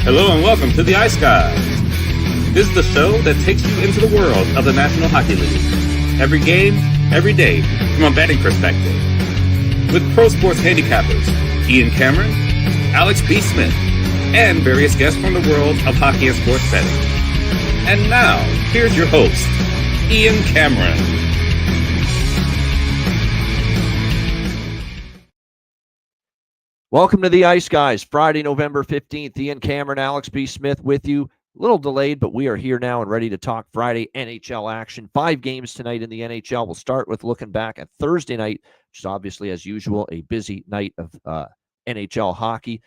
Hello and welcome to the Ice Guys. This is the show that takes you into the world of the National Hockey League. Every game, every day, from a betting perspective. With pro sports handicappers, Ian Cameron, Alex B. Smith, and various guests from the world of hockey and sports betting. And now, here's your host, Ian Cameron. Welcome to the Ice Guys, Friday, November 15th. Ian Cameron, Alex B. Smith with you. A little delayed, but we are here now and ready to talk Friday NHL action. 5 games tonight in the NHL. We'll start with looking back at Thursday night, which is obviously, as usual, a busy night of NHL hockey.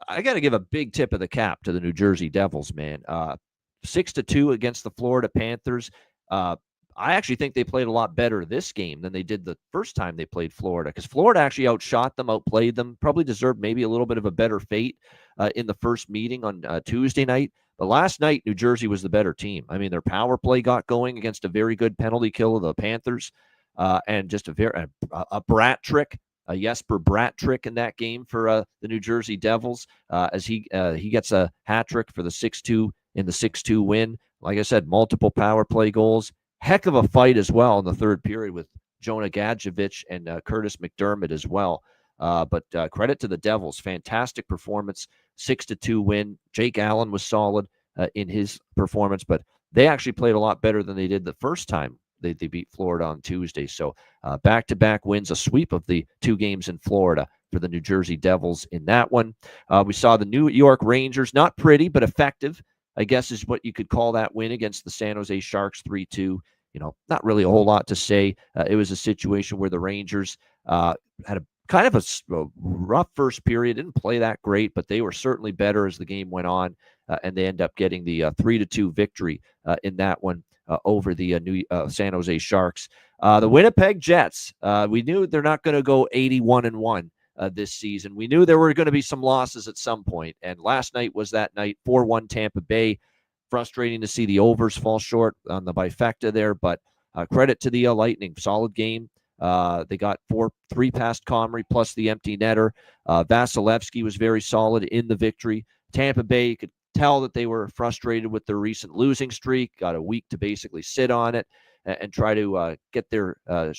I got to give a big tip of the cap to the New Jersey Devils, man. 6-2 against the Florida Panthers. I actually think they played a lot better this game than they did the first time they played Florida, because Florida actually outshot them, outplayed them, probably deserved maybe a little bit of a better fate in the first meeting on Tuesday night. But last night, New Jersey was the better team. I mean, their power play got going against a very good penalty kill of the Panthers, and just a Brat trick, a Jesper Brat trick in that game for the New Jersey Devils, as he gets a hat trick for the 6-2 in the 6-2 win. Like I said, multiple power play goals. Heck of a fight as well in the third period with Jonah Gadjevich and Curtis McDermott as well. But credit to the Devils. Fantastic performance. 6-2 win. Jake Allen was solid in his performance, but they actually played a lot better than they did the first time they beat Florida on Tuesday. So back-to-back wins, a sweep of the 2 games in Florida for the New Jersey Devils in that one. We saw the New York Rangers, not pretty, but effective, I guess is what you could call that win against the San Jose Sharks 3-2. Not really a whole lot to say. It was a situation where the Rangers had a kind of a rough first period, didn't play that great, but they were certainly better as the game went on, and they end up getting the 3-2 victory in that one over the new San Jose Sharks. The Winnipeg Jets, we knew they're not going to go 81-1 this season. We knew there were going to be some losses at some point, and last night was that night. 4-1 Tampa Bay. Frustrating to see the overs fall short on the bifecta there, but credit to the Lightning. Solid game. They got 3 past Comrie plus the empty netter. Vasilevsky was very solid in the victory. Tampa Bay, you could tell that they were frustrated with their recent losing streak. Got a week to basically sit on it and try to get the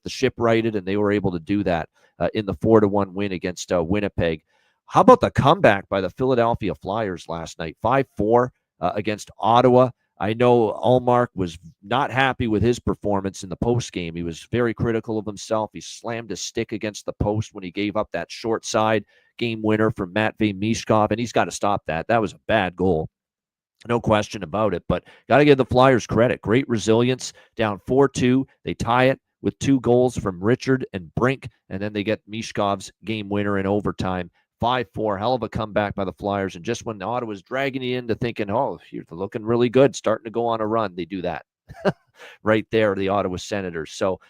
ship righted, and they were able to do that in the 4-1 win against Winnipeg. How about the comeback by the Philadelphia Flyers last night? 5-4 against Ottawa. I know Ullmark was not happy with his performance in the postgame. He was very critical of himself. He slammed his stick against the post when he gave up that short side game winner from Matvei Mishkov, and he's got to stop that. That was a bad goal. No question about it, but got to give the Flyers credit. Great resilience, down 4-2. They tie it with 2 goals from Richard and Brink, and then they get Mishkov's game winner in overtime. 5-4, hell of a comeback by the Flyers. And just when Ottawa's dragging you into thinking, oh, you're looking really good, starting to go on a run, they do that right there, the Ottawa Senators. So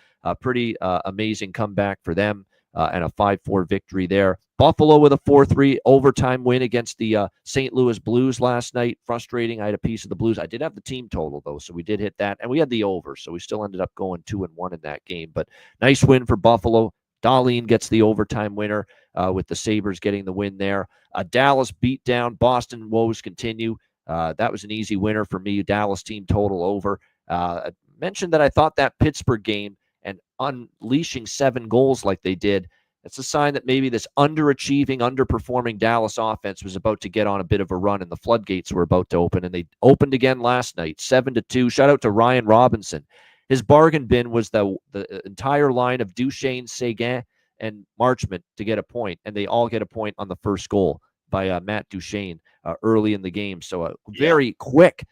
pretty amazing comeback for them and a 5-4 victory there. Buffalo with a 4-3 overtime win against the St. Louis Blues last night. Frustrating. I had a piece of the Blues. I did have the team total, though, so we did hit that. And we had the over, so we still ended up going 2-1 in that game. But nice win for Buffalo. Dahlin gets the overtime winner with the Sabres getting the win there. Dallas beat down. Boston woes continue. That was an easy winner for me. Dallas team total over. I mentioned that I thought that Pittsburgh game and unleashing 7 goals like they did, it's a sign that maybe this underachieving, underperforming Dallas offense was about to get on a bit of a run, and the floodgates were about to open, and they opened again last night, 7-2. Shout out to Ryan Robinson. His bargain bin was the entire line of Duchesne, Seguin, and Marchment to get a point, and they all get a point on the first goal by Matt Duchesne early in the game. So a very quick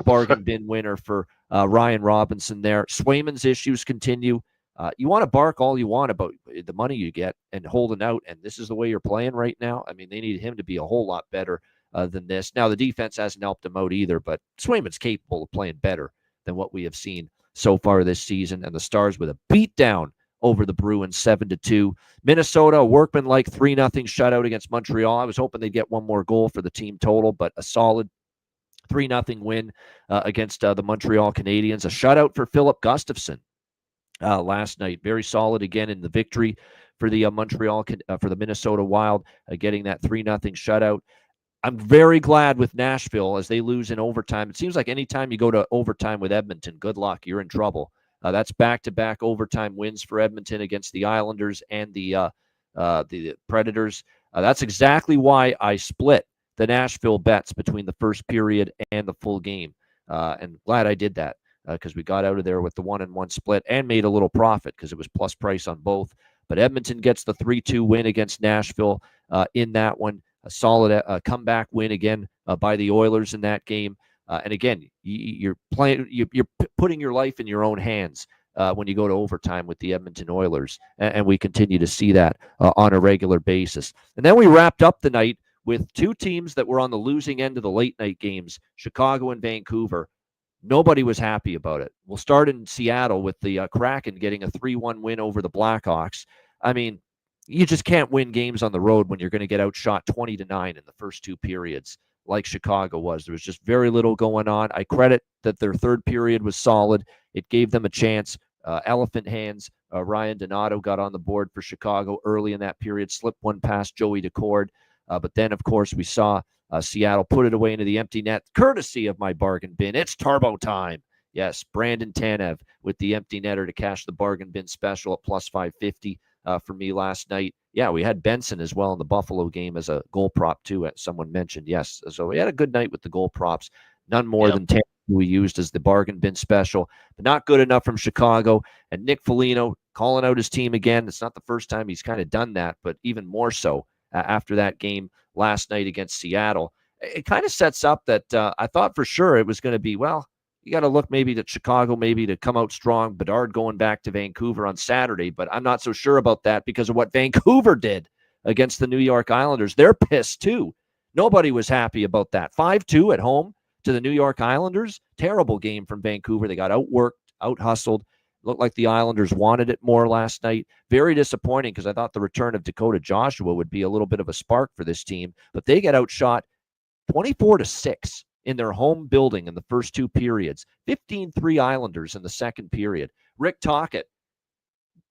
bargain bin winner for Ryan Robinson there. Swayman's issues continue. You want to bark all you want about the money you get and holding out, and this is the way you're playing right now. I mean, they need him to be a whole lot better than this. Now, the defense hasn't helped him out either, but Swayman's capable of playing better than what we have seen so far this season, and the Stars with a beatdown over the Bruins 7-2. Minnesota, a workmanlike 3-0 shutout against Montreal. I was hoping they'd get one more goal for the team total, but a solid 3-0 win against the Montreal Canadiens. A shutout for Philip Gustafsson last night. Very solid again in the victory for the Minnesota Wild, getting that 3-0 shutout. I'm very glad with Nashville as they lose in overtime. It seems like anytime you go to overtime with Edmonton, good luck. You're in trouble. That's back-to-back overtime wins for Edmonton against the Islanders and the Predators. That's exactly why I split the Nashville bets between the first period and the full game. And glad I did that because we got out of there with the 1-1 split and made a little profit because it was plus price on both. But Edmonton gets the 3-2 win against Nashville in that one. A solid comeback win again by the Oilers in that game. And again, you're putting your life in your own hands when you go to overtime with the Edmonton Oilers, and we continue to see that on a regular basis. And then we wrapped up the night with two teams that were on the losing end of the late night games, Chicago and Vancouver. Nobody was happy about it. We'll start in Seattle with the Kraken getting a 3-1 win over the Blackhawks. I mean, you just can't win games on the road when you're going to get outshot 20-9 in the first two periods like Chicago was. There was just very little going on. I credit that their third period was solid. It gave them a chance. Elephant hands. Ryan Donato got on the board for Chicago early in that period, slipped one past Joey Decord. But then, of course, we saw Seattle put it away into the empty net, courtesy of my bargain bin. It's turbo time. Yes, Brandon Tanev with the empty netter to cash the bargain bin special at plus 550. For me last night. Yeah, we had Benson as well in the Buffalo game as a goal prop too, as someone mentioned. Yes, so we had a good night with the goal props. None more than 10 we used as the bargain bin special, but not good enough from Chicago. And Nick Foligno calling out his team again. It's not the first time he's kind of done that, but even more so after that game last night against Seattle. It kind of sets up that I thought for sure it was going to be, well, you got to look maybe to Chicago, maybe to come out strong. Bedard going back to Vancouver on Saturday, but I'm not so sure about that because of what Vancouver did against the New York Islanders. They're pissed too. Nobody was happy about that. 5-2 at home to the New York Islanders. Terrible game from Vancouver. They got outworked, out-hustled. Looked like the Islanders wanted it more last night. Very disappointing because I thought the return of Dakota Joshua would be a little bit of a spark for this team, but they get outshot 24-6. In their home building in the first two periods. 15-3 Islanders in the second period. Rick Tocchet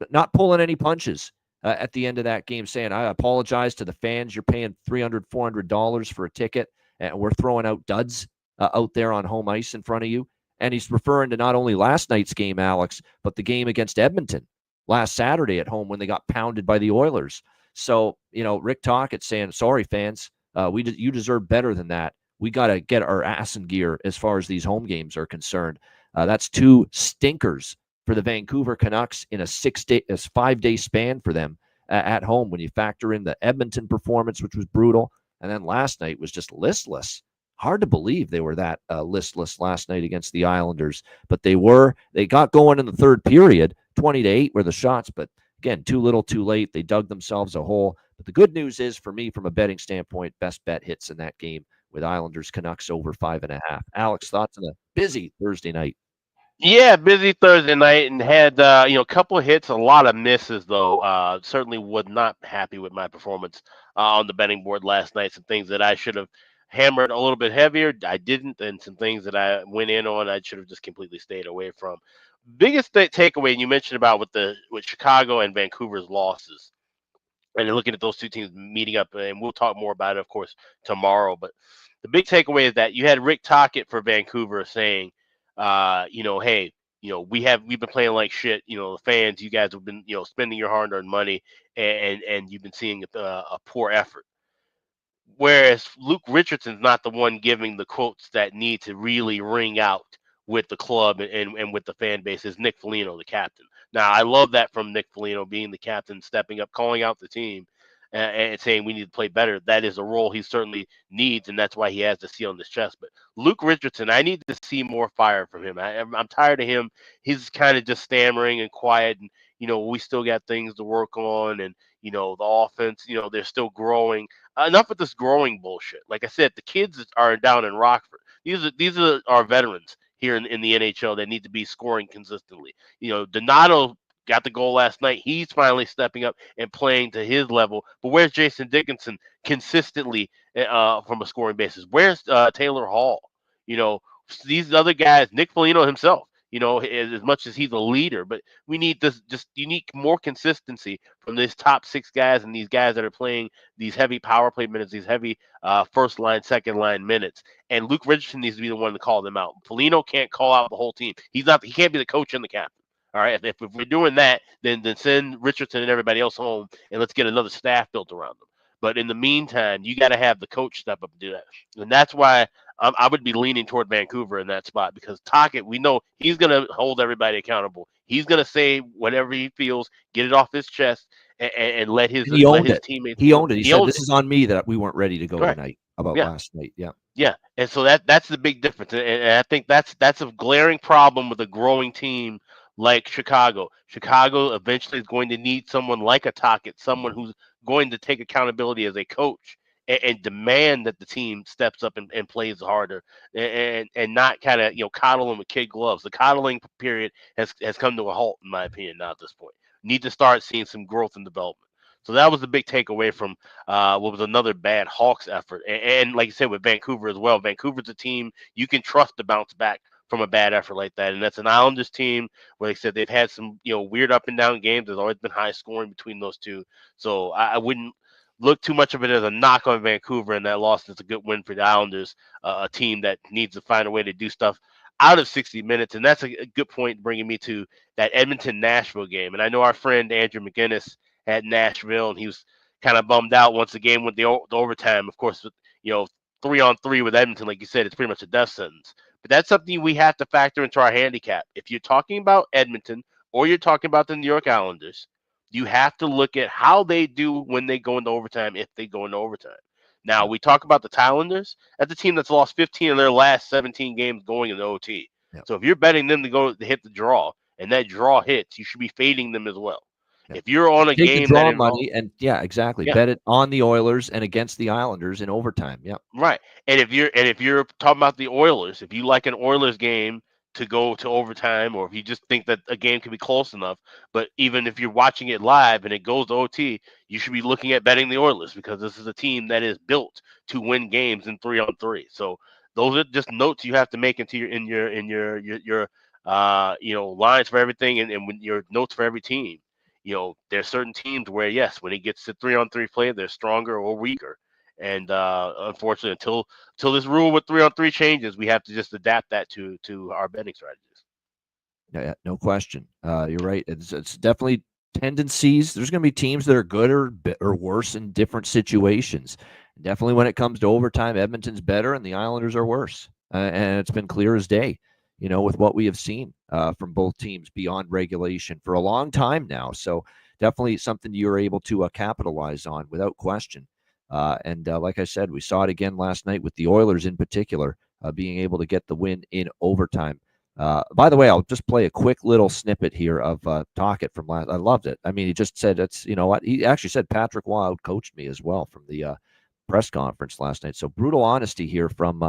not pulling any punches at the end of that game, saying, I apologize to the fans. You're paying $300, $400 for a ticket, and we're throwing out duds out there on home ice in front of you. And he's referring to not only last night's game, Alex, but the game against Edmonton last Saturday at home when they got pounded by the Oilers. So, Rick Tocchet saying, sorry, fans, you deserve better than that. We got to get our ass in gear as far as these home games are concerned. That's two stinkers for the Vancouver Canucks in a 5-day span for them at home when you factor in the Edmonton performance, which was brutal. And then last night was just listless. Hard to believe they were that listless last night against the Islanders. But they got going in the third period. 20-8 were the shots. But again, too little, too late. They dug themselves a hole. But the good news is, for me, from a betting standpoint, best bet hits in that game with Islanders Canucks over 5.5. Alex, thoughts on a busy Thursday night? Yeah, busy Thursday night and had a couple of hits, a lot of misses though. Certainly was not happy with my performance on the betting board last night. Some things that I should have hammered a little bit heavier, I didn't, and some things that I went in on, I should have just completely stayed away from. Biggest takeaway, and you mentioned about with Chicago and Vancouver's losses, and looking at those two teams meeting up, and we'll talk more about it, of course, tomorrow. But the big takeaway is that you had Rick Tocchet for Vancouver saying, hey, we've been playing like shit. The fans, you guys have been, spending your hard-earned money, and you've been seeing a poor effort. Whereas Luke Richardson's not the one giving the quotes that need to really ring out with the club and with the fan base is Nick Foligno, the captain. Now, I love that from Nick Foligno, being the captain, stepping up, calling out the team, and saying we need to play better. That is a role he certainly needs, and that's why he has the C on his chest. But Luke Richardson, I need to see more fire from him. I'm tired of him. He's kind of just stammering and quiet, and we still got things to work on, and the offense, they're still growing. Enough with this growing bullshit. Like I said, the kids are down in Rockford. These are our veterans here in the NHL that need to be scoring consistently. Donato got the goal last night. He's finally stepping up and playing to his level. But where's Jason Dickinson consistently from a scoring basis? Where's Taylor Hall? These other guys, Nick Foligno himself, as much as he's a leader. But we need this just unique more consistency from these top 6 guys and these guys that are playing these heavy power play minutes, these heavy first line, second line minutes. And Luke Richardson needs to be the one to call them out. Foligno can't call out the whole team. He can't be the coach and the captain. All right, if we're doing that, then send Richardson and everybody else home, and let's get another staff built around them. But in the meantime, you got to have the coach step up and do that. And that's why I would be leaning toward Vancouver in that spot, because Tocchet, we know he's going to hold everybody accountable. He's going to say whatever he feels, get it off his chest, and let his teammates. He owned it. He said, "This is on me that we weren't ready to go tonight about last night." Yeah. Yeah, and so that's the big difference, and I think that's a glaring problem with a growing team like Chicago. Chicago eventually is going to need someone like a Tocchet, someone who's going to take accountability as a coach and demand that the team steps up and plays harder and not kind of coddle them with kid gloves. The coddling period has come to a halt, in my opinion, now at this point. Need to start seeing some growth and development. So that was the big takeaway from what was another bad Hawks effort. And like you said, with Vancouver as well, Vancouver's a team you can trust to bounce back from a bad effort like that. And that's an Islanders team where, like I said, they've had some weird up and down games. There's always been high scoring between those two. So I wouldn't look too much of it as a knock on Vancouver, and that loss is a good win for the Islanders, a team that needs to find a way to do stuff out of 60 minutes. And that's a good point bringing me to that Edmonton-Nashville game. And I know our friend Andrew McGinnis had Nashville, and he was kind of bummed out once the game went the overtime. Of course, 3-on-3 with Edmonton, like you said, it's pretty much a death sentence. But that's something we have to factor into our handicap. If you're talking about Edmonton or you're talking about the New York Islanders, you have to look at how they do when they go into overtime, if they go into overtime. Now, we talk about the Islanders. That's a team that's lost 15 of their last 17 games going into OT. Yep. So if you're betting them to hit the draw, and that draw hits, you should be fading them as well. Yep. If you're on a Take game the draw that money and exactly. Bet it on the Oilers and against the Islanders in overtime. Yep. Right. And if you're talking about the Oilers, if you like an Oilers game to go to overtime, or if you just think that a game can be close enough, but even if you're watching it live and it goes to OT, you should be looking at betting the Oilers, because this is a team that is built to win games in 3-on-3. So those are just notes you have to make into your lines for everything, and when your notes for every team. There's certain teams where, yes, when it gets to 3-on-3 play, they're stronger or weaker. And unfortunately, until this rule with 3-on-3 changes, we have to just adapt that to our betting strategies. Yeah, no question. You're right. It's definitely tendencies. There's going to be teams that are good or worse in different situations. Definitely when it comes to overtime, Edmonton's better and the Islanders are worse. And it's been clear as day, with what we have seen from both teams beyond regulation for a long time now. So definitely something you're able to capitalize on without question. And like I said, we saw it again last night with the Oilers in particular, being able to get the win in overtime. By the way, I'll just play a quick little snippet here of Tocchet from last. I loved it. I mean, he just said, he actually said Patrick Waugh coached me as well from the press conference last night. So brutal honesty here from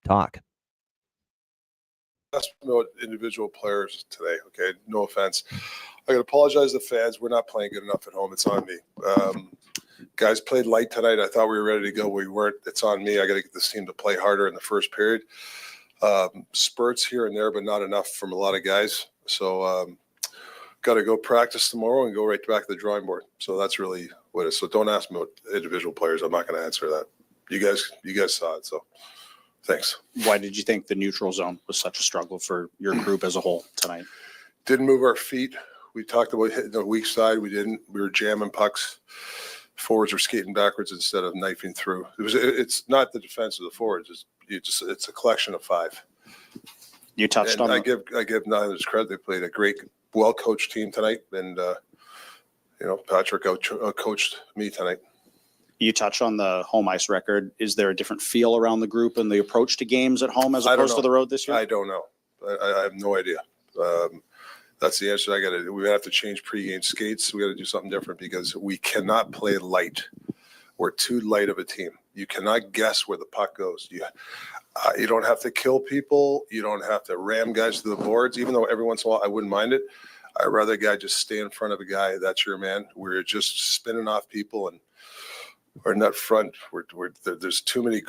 Tocchet. About individual players today, okay? No offense. I got to apologize to the fans. We're not playing good enough at home. It's on me. Guys played light tonight. I thought we were ready to go. We weren't. It's on me. I got to get this team to play harder in the first period. Spurts here and there, but not enough from a lot of guys. So got to go practice tomorrow and go right back to the drawing board. So that's really what it is. So don't ask me about individual players. I'm not going to answer that. You guys saw it. So thanks. Why did you think the neutral zone was such a struggle for your group as a whole tonight? Didn't move our feet. We talked about hitting the weak side. We didn't. We were jamming pucks. Forwards were skating backwards instead of knifing through. It's not the defense of the forwards. It's a collection of 5. You touched on. I give Islanders credit. They played a great, well-coached team tonight, and Patrick coached me tonight. You touched on the home ice record. Is there a different feel around the group and the approach to games at home as opposed to the road this year? I don't know. I have no idea. That's the answer. We have to change pregame skates. We got to do something different because we cannot play light. We're too light of a team. You cannot guess where the puck goes. You don't have to kill people. You don't have to ram guys to the boards. Even though every once in a while I wouldn't mind it, I'd rather a guy just stay in front of a guy. That's your man. We're just spinning off people and our net front. There's too many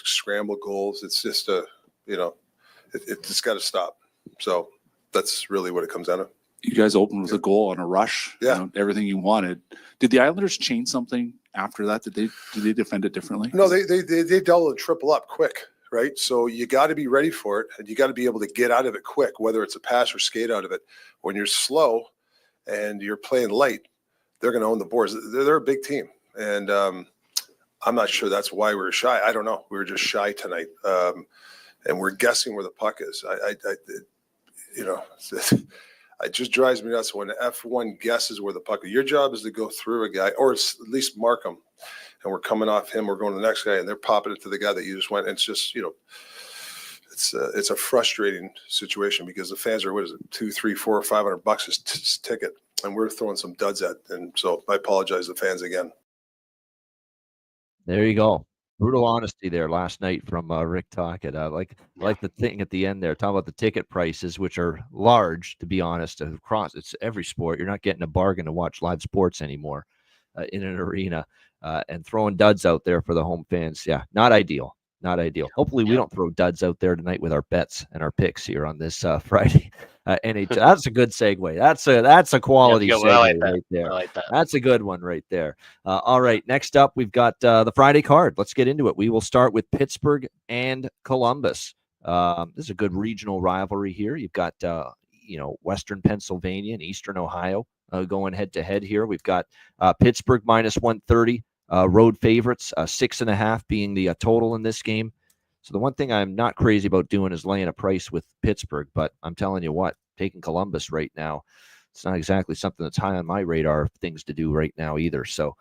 scramble goals. It's just it's got to stop. So That's really what it comes down to. You guys opened with a goal on a rush. Yeah. Everything you wanted. Did the Islanders change something after that? Did they defend it differently? No, they double and triple up quick, right? So you got to be ready for it, and you got to be able to get out of it quick, whether it's a pass or skate out of it. When you're slow and you're playing light, they're going to own the boards. They're a big team, and I'm not sure that's why we were shy. I don't know. We were just shy tonight, and we're guessing where the puck is. It just drives me nuts when F1 guesses where the puck is. Your job is to go through a guy, or at least mark him. And we're coming off him, we're going to the next guy, and they're popping it to the guy that you just went. And it's just, it's a frustrating situation because the fans are, what is it, $200, $300, $400, $500 a ticket, and we're throwing some duds at. And so I apologize to the fans again. There you go. Brutal honesty there last night from Rick Tocchet. Like the thing at the end there, talking about the ticket prices, which are large, to be honest, across it's every sport. You're not getting a bargain to watch live sports anymore in an arena, and throwing duds out there for the home fans. Yeah, not ideal. Not ideal. Hopefully we don't throw duds out there tonight with our bets and our picks here on this Friday NHL. That's a good segue. That's a quality segue right there. I like that. That's a good one right there. All right, next up we've got the Friday card. Let's get into it. We will start with Pittsburgh and Columbus. This is a good regional rivalry here. You've got Western Pennsylvania and Eastern Ohio going head to head here. We've got Pittsburgh -130. Road favorites, 6.5 being the total in this game. So the one thing I'm not crazy about doing is laying a price with Pittsburgh, but I'm telling you what, taking Columbus right now, it's not exactly something that's high on my radar of things to do right now either. So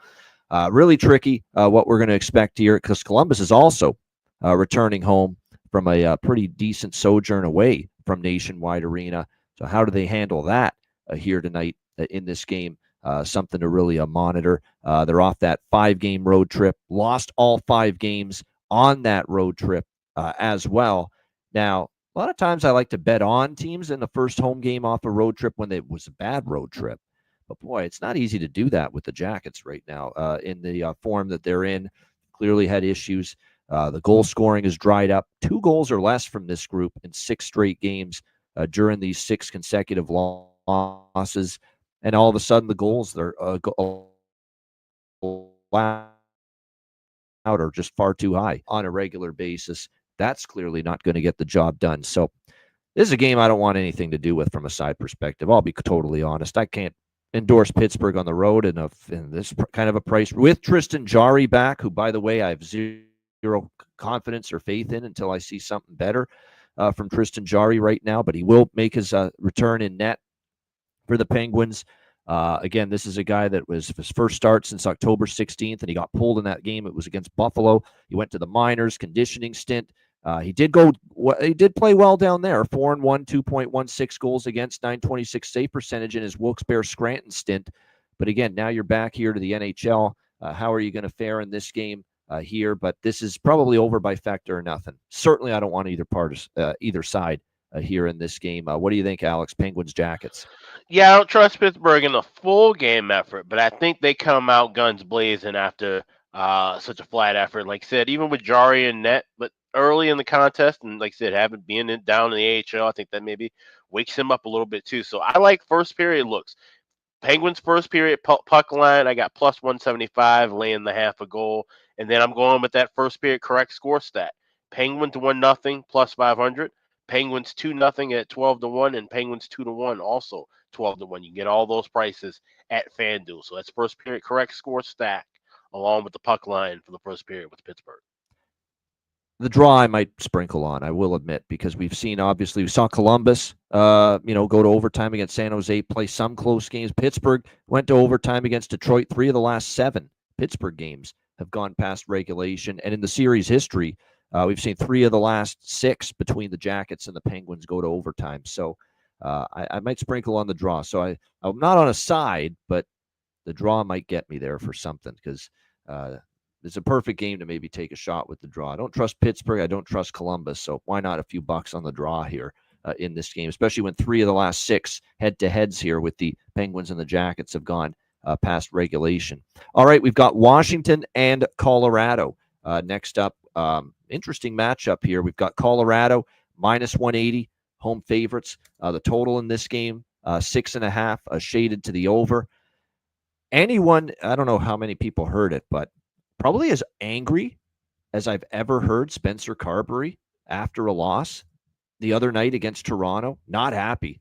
really tricky what we're going to expect here, because Columbus is also returning home from a pretty decent sojourn away from Nationwide Arena. So how do they handle that here tonight in this game? Something to really monitor. They're off that 5-game road trip, lost all 5 games on that road trip as well. Now, a lot of times I like to bet on teams in the first home game off a road trip when it was a bad road trip. But boy, it's not easy to do that with the Jackets right now in the form that they're in. Clearly had issues. The goal scoring is dried up. 2 goals or less from this group in 6 straight games during these 6 consecutive losses. And all of a sudden, the goals they're allowed are just far too high on a regular basis. That's clearly not going to get the job done. So this is a game I don't want anything to do with from a side perspective. I'll be totally honest. I can't endorse Pittsburgh on the road in this kind of a price with Tristan Jarry back, who, by the way, I have zero confidence or faith in until I see something better from Tristan Jarry right now. But he will make his return in net for the Penguins. Again, this is a guy that was his first start since October 16th, and he got pulled in that game. It was against Buffalo. He went to the minors conditioning stint. He did play well down there. 4-1, 2.16 goals against, .926 save percentage in his Wilkes-Barre Scranton stint. But again, now you're back here to the NHL. How are you going to fare in this game here? But this is probably over by factor or nothing. Certainly, I don't want either side here in this game. What do you think, Alex? Penguins, Jackets? Yeah, I don't trust Pittsburgh in the full game effort, but I think they come out guns blazing after such a flat effort. Like I said, even with Jarry and net, but early in the contest, and like I said, having been down in the AHL, I think that maybe wakes him up a little bit too. So I like first period looks. Penguins first period puck line, I got +175, laying the half a goal, and then I'm going with that first period correct score stat. Penguins 1-0 +500. Penguins 2-0 at 12-1, and Penguins 2-1 also 12-1. You can get all those prices at FanDuel. So that's first period correct score stack along with the puck line for the first period with Pittsburgh. The draw I might sprinkle on, I will admit, because we saw Columbus, go to overtime against San Jose, play some close games. Pittsburgh went to overtime against Detroit. 3 of the last 7 Pittsburgh games have gone past regulation, and in the series history, we've seen 3 of the last 6 between the Jackets and the Penguins go to overtime. So I might sprinkle on the draw. So I'm not on a side, but the draw might get me there for something, because it's a perfect game to maybe take a shot with the draw. I don't trust Pittsburgh. I don't trust Columbus. So why not a few bucks on the draw here in this game, especially when 3 of the last 6 head-to-heads here with the Penguins and the Jackets have gone past regulation. All right, we've got Washington and Colorado next up. Interesting matchup here. We've got Colorado -180 home favorites. The total in this game, 6.5, shaded to the over. Anyone, I don't know how many people heard it, but probably as angry as I've ever heard Spencer Carberry after a loss the other night against Toronto. Not happy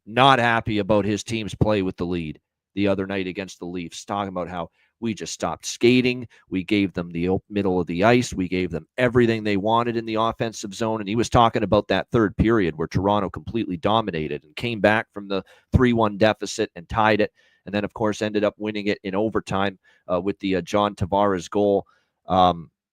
about his team's play with the lead the other night against the Leafs, talking about how we just stopped skating. We gave them the middle of the ice. We gave them everything they wanted in the offensive zone. And he was talking about that third period where Toronto completely dominated and came back from the 3-1 deficit and tied it. And then, of course, ended up winning it in overtime with the John Tavares goal.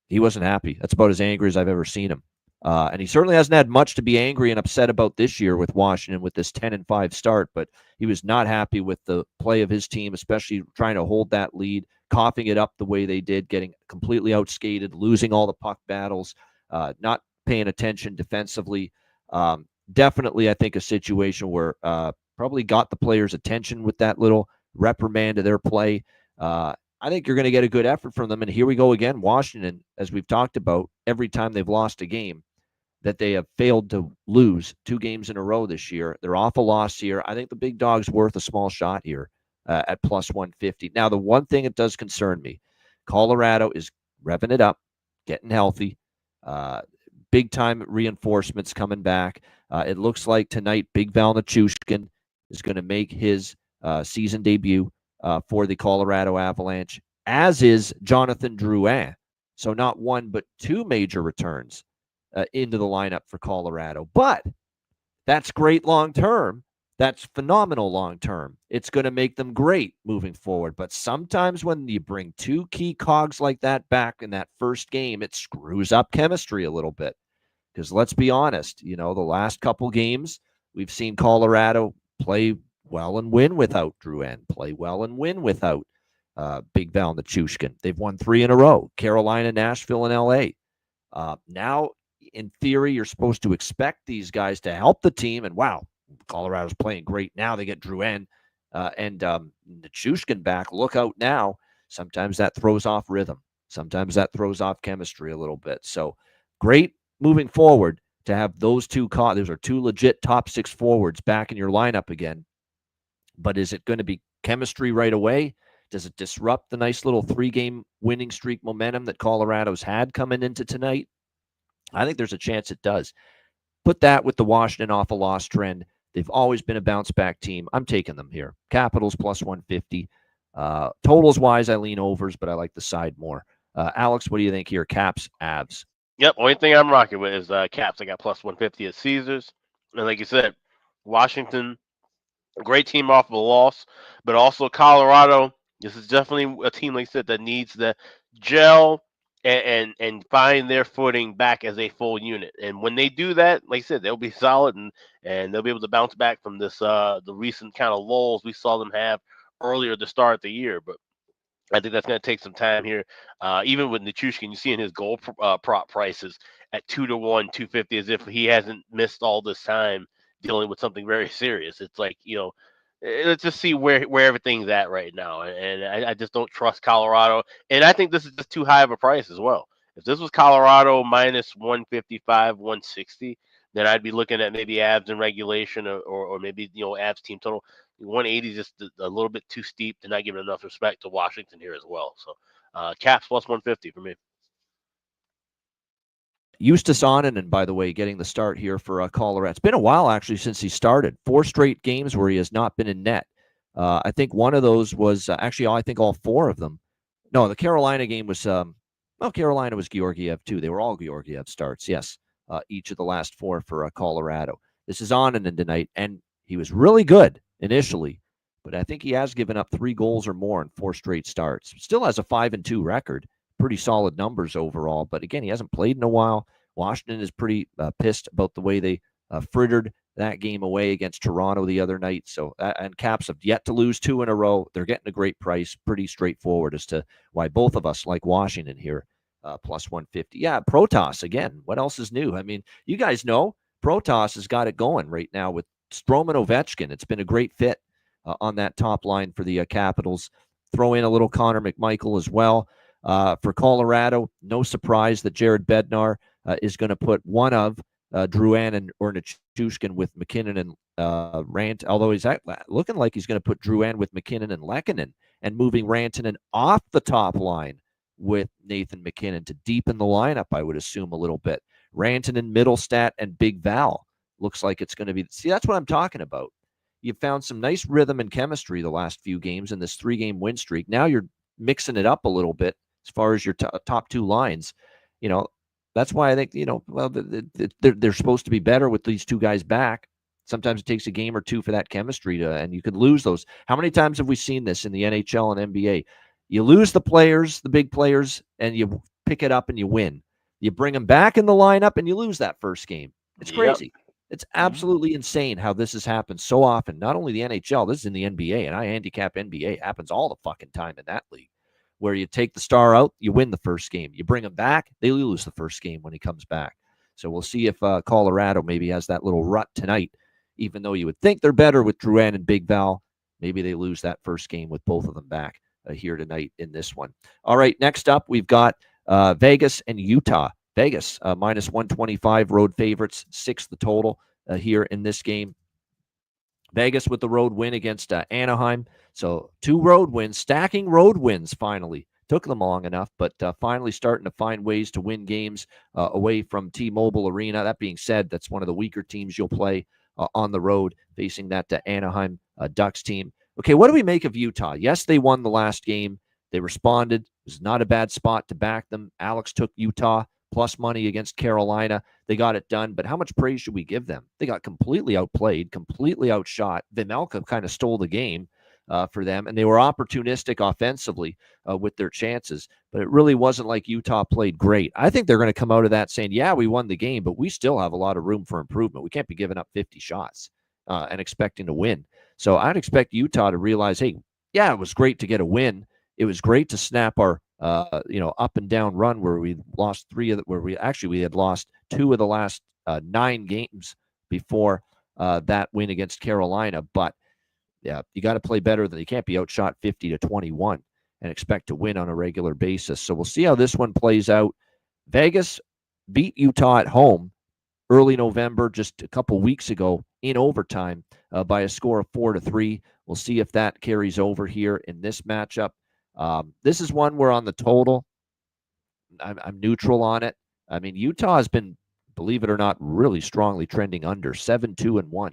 He wasn't happy. That's about as angry as I've ever seen him. And he certainly hasn't had much to be angry and upset about this year with Washington with this 10-5 start, but he was not happy with the play of his team, especially trying to hold that lead, coughing it up the way they did, getting completely outskated, losing all the puck battles, not paying attention defensively. Definitely, I think, a situation where probably got the players' attention with that little reprimand to their play. I think you're going to get a good effort from them. And here we go again. Washington, as we've talked about, every time they've lost a game, that they have failed to lose 2 games in a row this year. They're off a loss here. I think the big dog's worth a small shot here at plus 150. Now, the one thing that does concern me, Colorado is revving it up, getting healthy, big-time reinforcements coming back. It looks like tonight Big Val Nichushkin is going to make his season debut for the Colorado Avalanche, as is Jonathan Drouin. So not one, but 2 major returns into the lineup for Colorado. But that's great long-term. That's phenomenal long-term. It's going to make them great moving forward. But sometimes when you bring 2 key cogs like that back in that first game, it screws up chemistry a little bit. Because let's be honest, the last couple games, we've seen Colorado play well and win without Drouin, play well and win without Big Val Nichushkin. They've won 3 in a row, Carolina, Nashville, and L.A. Now, in theory, you're supposed to expect these guys to help the team, and wow, Colorado's playing great. Now they get Drouin and Nichushkin back. Look out now. Sometimes that throws off rhythm. Sometimes that throws off chemistry a little bit. So great moving forward to have those 2 those are 2 legit top 6 forwards back in your lineup again. But is it going to be chemistry right away? Does it disrupt the nice little 3-game winning streak momentum that Colorado's had coming into tonight? I think there's a chance it does. Put that with the Washington off a loss trend. They've always been a bounce-back team. I'm taking them here. Capitals plus 150. Totals-wise, I lean overs, but I like the side more. Alex, what do you think here? Caps, Avs. Yep, only thing I'm rocking with is Caps. I got plus 150 at Caesars. And like you said, Washington, a great team off of a loss, but also Colorado. This is definitely a team, like I said, that needs to gel and find their footing back as a full unit. And when they do that, like I said, they'll be solid and they'll be able to bounce back from this the recent kind of lulls we saw them have earlier to start the year. But I think that's going to take some time here. Even with Nichushkin, you see in his goal prop prices at 2-1, 250, as if he hasn't missed all this time dealing with something very serious. It's like, let's just see where everything's at right now. And I just don't trust Colorado. And I think this is just too high of a price as well. If this was Colorado minus 155, 160, then I'd be looking at maybe Avs in regulation or maybe, Avs team total. 180 is just a little bit too steep to not give enough respect to Washington here as well. So Caps plus 150 for me. Justus Onanen, by the way, getting the start here for Colorado. It's been a while, actually, since he started. 4 straight games where he has not been in net. I think one of those was actually, I think all 4 of them. No, the Carolina game was, Carolina was Georgiev too. They were all Georgiev starts, yes, each of the last 4 for Colorado. This is Onanen tonight, and he was really good initially, but I think he has given up 3 goals or more in 4 straight starts. Still has a 5-2 record. Pretty solid numbers overall, but again, he hasn't played in a while. Washington is pretty pissed about the way they frittered that game away against Toronto the other night. So, and Caps have yet to lose 2 in a row. They're getting a great price. Pretty straightforward as to why both of us like Washington here, plus 150. Yeah, Protas again. What else is new? I mean, you guys know Protas has got it going right now with Stroman Ovechkin. It's been a great fit on that top line for the Capitals. Throw in a little Connor McMichael as well. For Colorado, no surprise that Jared Bednar is going to put one of Drouin or Nichushkin with McKinnon and Rant, although he's looking like he's going to put Drouin with McKinnon and Lehkonen and moving Rantanen off the top line with Nathan McKinnon to deepen the lineup, I would assume, a little bit. Rantanen, Middlestat, and Big Val looks like it's going to be. See, that's what I'm talking about. You've found some nice rhythm and chemistry the last few games in this 3-game win streak. Now you're mixing it up a little bit as far as your top two lines. That's why I think, they're supposed to be better with these two guys back. Sometimes it takes a game or two for that chemistry and you could lose those. How many times have we seen this in the NHL and NBA? You lose the players, the big players, and you pick it up and you win. You bring them back in the lineup and you lose that first game. It's crazy. It's absolutely insane how this has happened so often. Not only the NHL, this is in the NBA, and I handicap NBA. It happens all the fucking time in that league, where you take the star out, you win the first game. You bring him back, they lose the first game when he comes back. So we'll see if Colorado maybe has that little rut tonight. Even though you would think they're better with Drouin and Big Val, maybe they lose that first game with both of them back here tonight in this one. All right, next up, we've got Vegas and Utah. Vegas, minus 125 road favorites, 6 the total here in this game. Vegas with the road win against Anaheim. So 2 road wins, stacking road wins finally. Took them long enough, but finally starting to find ways to win games away from T-Mobile Arena. That being said, that's one of the weaker teams you'll play on the road, facing that Anaheim Ducks team. Okay, what do we make of Utah? Yes, they won the last game. They responded. It was not a bad spot to back them. Alex took Utah plus money against Carolina. They got it done, but how much praise should we give them? They got completely outplayed, completely outshot. Vejmelka kind of stole the game for them, and they were opportunistic offensively with their chances, but it really wasn't like Utah played great. I think they're going to come out of that saying, yeah, we won the game, but we still have a lot of room for improvement. We can't be giving up 50 shots and expecting to win. So I'd expect Utah to realize, hey, yeah, it was great to get a win. It was great to snap our up and down run where we lost we had lost 2 of the last 9 games before that win against Carolina. But yeah, you got to play better than you can't be outshot 50-21 and expect to win on a regular basis. So we'll see how this one plays out. Vegas beat Utah at home early November, just a couple weeks ago in overtime by a score of 4-3. We'll see if that carries over here in this matchup. This is one where on the total, I'm neutral on it. I mean, Utah has been, believe it or not, really strongly trending under 7-2-1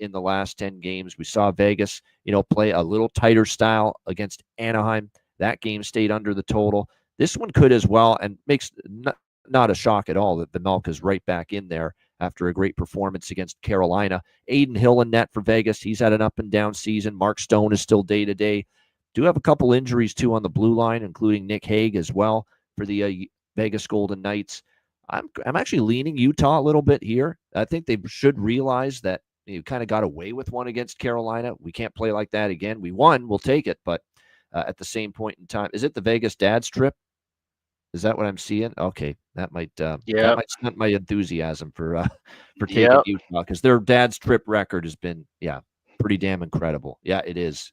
in the last 10 games. We saw Vegas, play a little tighter style against Anaheim. That game stayed under the total. This one could as well, and makes not a shock at all that Vejmelka's right back in there after a great performance against Carolina. Aiden Hill in net for Vegas. He's had an up and down season. Mark Stone is still day-to-day. Do have a couple injuries, too, on the blue line, including Nick Hague as well for the Vegas Golden Knights. I'm actually leaning Utah a little bit here. I think they should realize that you kind of got away with one against Carolina. We can't play like that again. We won. We'll take it. But at the same point in time, is it the Vegas Dad's trip? Is that what I'm seeing? Okay, that might stunt my enthusiasm for taking Utah, because their Dad's trip record has been pretty damn incredible. Yeah, it is.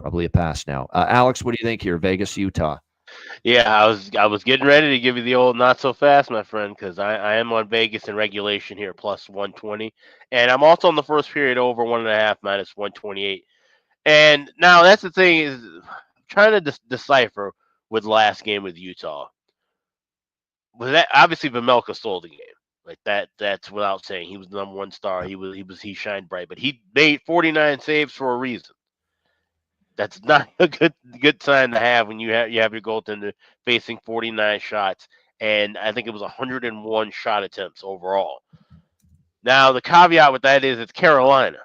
Probably a pass now. Alex, what do you think here? Vegas, Utah. Yeah, I was getting ready to give you the old not so fast, my friend, because I am on Vegas in regulation here, plus 120, and I'm also on the first period over 1.5 minus 128. And now that's the thing, is trying to decipher with the last game with Utah. Was that obviously Vejmelka stole the game, like that's without saying. He was the number one star. He shined bright, but he made 49 saves for a reason. That's not a good sign to have when you have your goaltender facing 49 shots, and I think it was 101 shot attempts overall. Now the caveat with that is it's Carolina.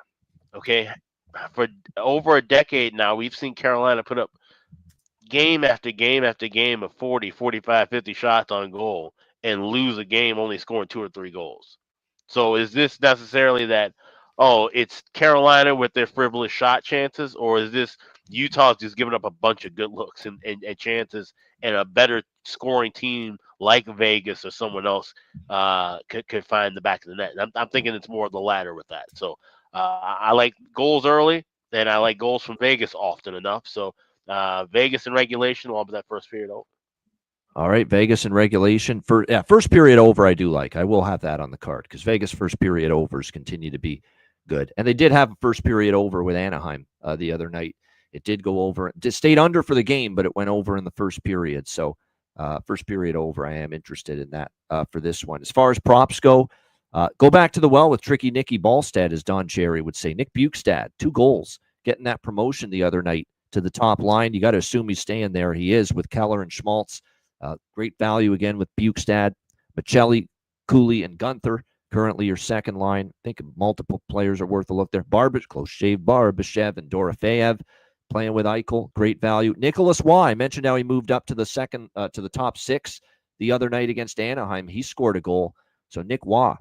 Okay, for over a decade now, we've seen Carolina put up game after game after game of 40, 45, 50 shots on goal and lose a game only scoring 2 or 3 goals. So is this necessarily that, it's Carolina with their frivolous shot chances, or is this Utah's just giving up a bunch of good looks and chances, and a better scoring team like Vegas or someone else could find the back of the net? I'm thinking it's more of the latter with that. So I like goals early, and I like goals from Vegas often enough. So Vegas in regulation, along with that first period over. All right, Vegas in regulation. First period over, I do like. I will have that on the card because Vegas first period overs continue to be good. And they did have a first period over with Anaheim the other night. It did go over. It stayed under for the game, but it went over in the first period. So first period over, I am interested in that for this one. As far as props go back to the well with Tricky Nicky Ballstead, as Don Cherry would say. Nick Bukestad, 2 goals, getting that promotion the other night to the top line. You got to assume he's staying there. He is with Keller and Schmaltz. Great value again with Bukestad, Michelli, Cooley, and Gunther. Currently your second line. I think multiple players are worth a look there. Close shave Barbashev and Dorofeyev playing with Eichel. Great value. Nicholas Waugh, I mentioned how he moved up to the top 6 the other night against Anaheim. He scored a goal. So Nick Waugh,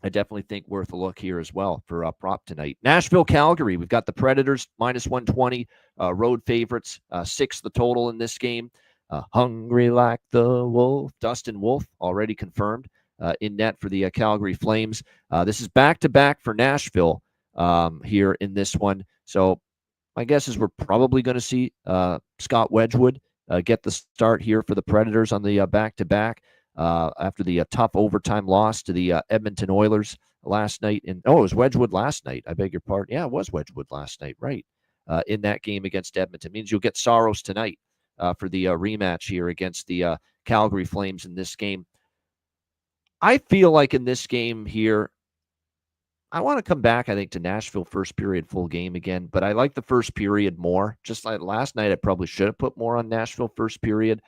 I definitely think worth a look here as well for a prop tonight. Nashville, Calgary. We've got the Predators minus 120, road favorites, 6 the total in this game. Hungry like the wolf. Dustin Wolf already confirmed in net for the Calgary Flames. This is back-to-back for Nashville here in this one. So my guess is we're probably going to see Scott Wedgwood get the start here for the Predators on the back-to-back after the tough overtime loss to the Edmonton Oilers last night. It was Wedgwood last night. I beg your pardon. Yeah, it was Wedgwood last night, right, in that game against Edmonton. It means you'll get Saros tonight. For the rematch here against the Calgary Flames in this game. I feel like in this game here, I want to come back, I think, to Nashville first period full game again, but I like the first period more. Just like last night, I probably should have put more on Nashville first period.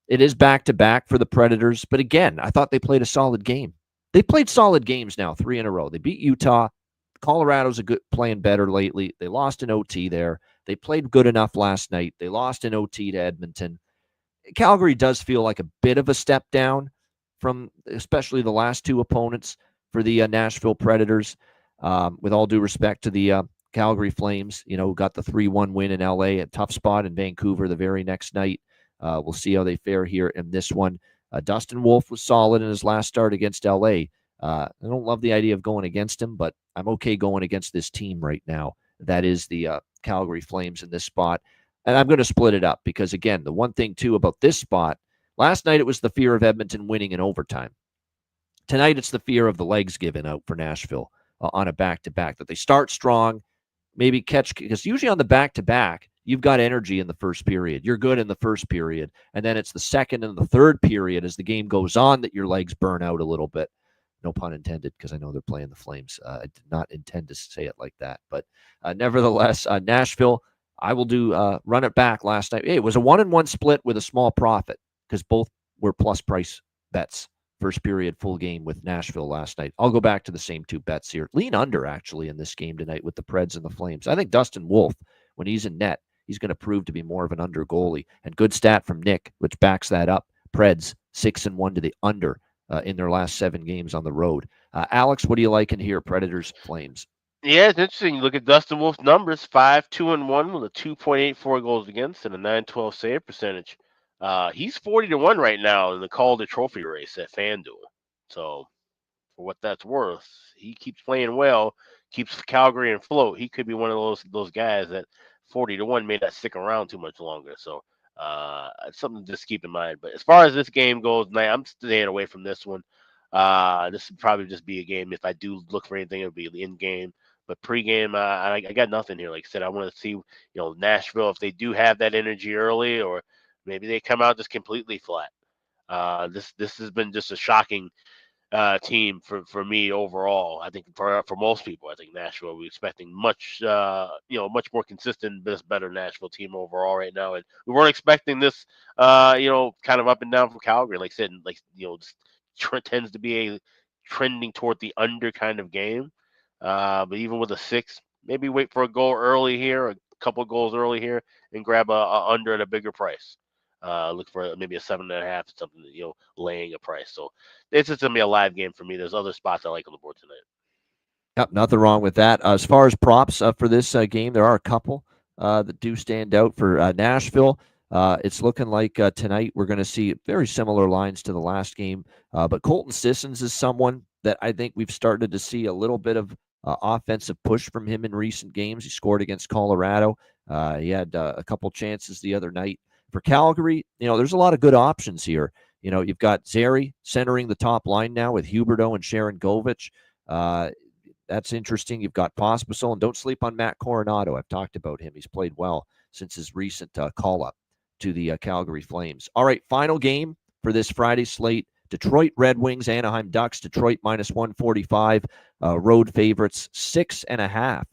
It is back-to-back for the Predators, but again, I thought they played a solid game. They played solid games now, 3 in a row. They beat Utah. Colorado's playing better lately. They lost in OT there. They played good enough last night. They lost in OT to Edmonton. Calgary does feel like a bit of a step down from especially the last 2 opponents for the Nashville Predators. With all due respect to the Calgary Flames, got the 3-1 win in LA, a tough spot in Vancouver the very next night. We'll see how they fare here in this one. Dustin Wolf was solid in his last start against LA. I don't love the idea of going against him, but I'm okay going against this team right now. That is the Calgary Flames in this spot. And I'm going to split it up because, again, the one thing, too, about this spot, last night it was the fear of Edmonton winning in overtime. Tonight it's the fear of the legs given out for Nashville on a back-to-back, that they start strong, maybe catch, because usually on the back-to-back, you've got energy in the first period. You're good in the first period, and then it's the second and the third period as the game goes on that your legs burn out a little bit. No pun intended, because I know they're playing the Flames. I did not intend to say it like that. But nevertheless, Nashville, I will do run it back last night. Hey, it was a 1-1 split with a small profit because both were plus price bets. First period, full game with Nashville last night. I'll go back to the same 2 bets here. Lean under, actually, in this game tonight with the Preds and the Flames. I think Dustin Wolf, when he's in net, he's going to prove to be more of an under goalie. And good stat from Nick, which backs that up. Preds, 6-1 to the under. In their last 7 games on the road. Alex, what do you like in here, Predators, Flames? Yeah, it's interesting. You look at Dustin Wolf's numbers, 5-2-1 with a 2.84 goals against and a 912 save percentage. He's 40-1 right now in the Calder Trophy race at FanDuel. So, for what that's worth, he keeps playing well, keeps Calgary afloat. He could be one of those guys that 40-1 may not stick around too much longer. So, it's something to just keep in mind. But as far as this game goes tonight, I'm staying away from this one. This would probably just be a game. If I do look for anything, it would be in game. But pregame, I got nothing here. Like I said, I want to see, Nashville, if they do have that energy early, or maybe they come out just completely flat. This has been just a shocking team for me overall. I think for most people, I think Nashville, we're expecting much more consistent, better Nashville team overall right now, and we weren't expecting this kind of up and down from Calgary. Like I said, tends to be a trending toward the under kind of game. But even with a 6, maybe wait for a goal early here, a couple of goals early here, and grab a under at a bigger price. Look for maybe a 7.5, something, laying a price. So it's just going to be a live game for me. There's other spots I like on the board tonight. Yep, nothing wrong with that. As far as props for this game, there are a couple that do stand out for Nashville. It's looking like tonight we're going to see very similar lines to the last game. But Colton Sissons is someone that I think we've started to see a little bit of offensive push from him in recent games. He scored against Colorado. He had a couple chances the other night For Calgary, there's a lot of good options here. You've got Zary centering the top line now with Huberdeau and Sharon Govich. That's interesting. You've got Pospisil, and don't sleep on Matt Coronado. I've talked about him. He's played well since his recent call-up to the Calgary Flames. All right, final game for this Friday slate. Detroit Red Wings, Anaheim Ducks. Detroit minus 145. Road favorites, 6.5